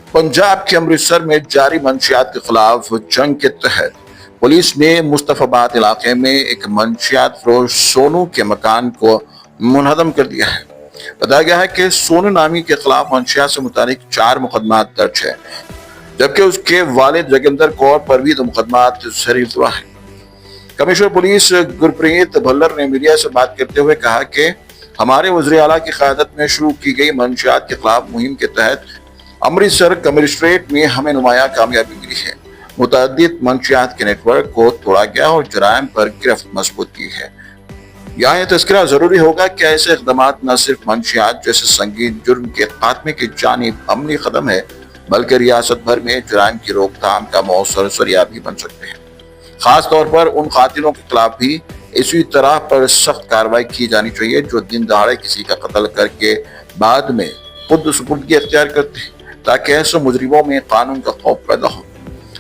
पंजाब के अमृतसर में जारी मंशियात के खिलाफ जंग के तहत पुलिस ने मुस्तफाबाद इलाके में एक मंशियात फरोश सोनू के मकान को मुनहदम कर दिया है। बताया गया है कि सोनू नामी के खिलाफ मंशियात से मुतालिक 4 मुकदमात दर्ज है, जबकि उसके वालिद जगेंद्र कौर पर भी 2 मुकदमात सरीफुरा है। कमिश्नर पुलिस गुरप्रीत भल्लर ने मीडिया से बात करते हुए कहा कि हमारे वज़ीर आला की क़यादत में शुरू की गई मंशियात के खिलाफ मुहिम के तहत अमृतसर कमिश्नरेट में हमें नुमायां कामयाबी मिली है। मुतअद्दिद मंशियात के नेटवर्क को तोड़ा गया और जराइम पर गिरफ्त मजबूत की है। यहाँ यह तस्करा जरूरी होगा कि ऐसे इक़दामात न सिर्फ मंशियात जैसे संगीन जुर्म के खात्मे की जानिब अमली कदम है, बल्कि रियासत भर में जराइम की रोकथाम का मौसर जरिया भी बन सकते हैं। खास तौर पर उन कातिलों के खिलाफ भी इसी तरह पर सख्त कार्रवाई की जानी चाहिए जो दिन दहाड़े किसी का कत्ल करके बाद में खुद सुपुर्दगी अख्तियार करते हैं, ताकि ऐसे मुजरिमों में कानून का खौफ पैदा हो।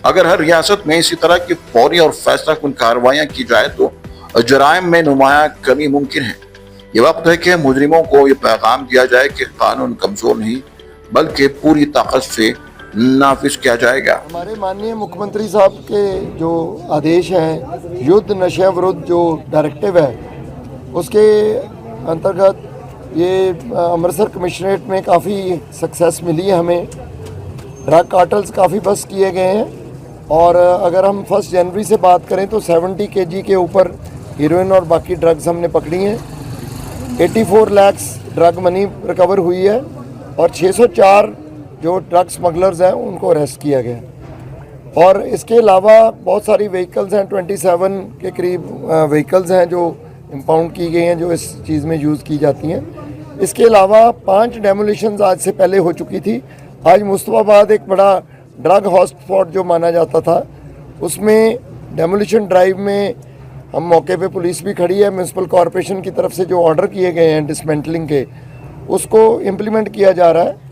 अगर हर रियासत में इसी तरह की फौरी और फैसला कुन कार्रवाइयाँ की जाए तो जराइम में नुमाया कमी मुमकिन है। ये वक्त है कि मुजरिमों को ये पैगाम दिया जाए कि कानून कमजोर नहीं बल्कि पूरी ताकत से नाफिज किया जाएगा। हमारे माननीय मुख्यमंत्री साहब के जो आदेश हैं, युद्ध नशा विरुद्ध जो डायरेक्टिव है, उसके अंतर्गत ये अमृतसर कमिश्नरेट में काफ़ी सक्सेस मिली है हमें। ड्रग कार्टल्स काफ़ी बस किए गए हैं और अगर हम 1 जनवरी से बात करें तो 70 kg के ऊपर हीरोइन और बाकी ड्रग्स हमने पकड़ी हैं। 84 लाख ड्रग मनी रिकवर हुई है और 604 जो ड्रग स्मगलर्स हैं उनको अरेस्ट किया गया। और इसके अलावा बहुत सारी व्हीकल्स हैं, 27 के करीब व्हीकल्स हैं जो इम्पाउंड की गई हैं, जो इस चीज़ में यूज़ की जाती हैं। इसके अलावा 5 डेमोलिशंस आज से पहले हो चुकी थी। आज मुस्तफाबाद एक बड़ा ड्रग हॉटस्पॉट जो माना जाता था, उसमें डेमोलिशन ड्राइव में हम मौके पे पुलिस भी खड़ी है। म्यूनसिपल कॉरपोरेशन की तरफ से जो ऑर्डर किए गए हैं डिसमेंटलिंग के, उसको इम्प्लीमेंट किया जा रहा है।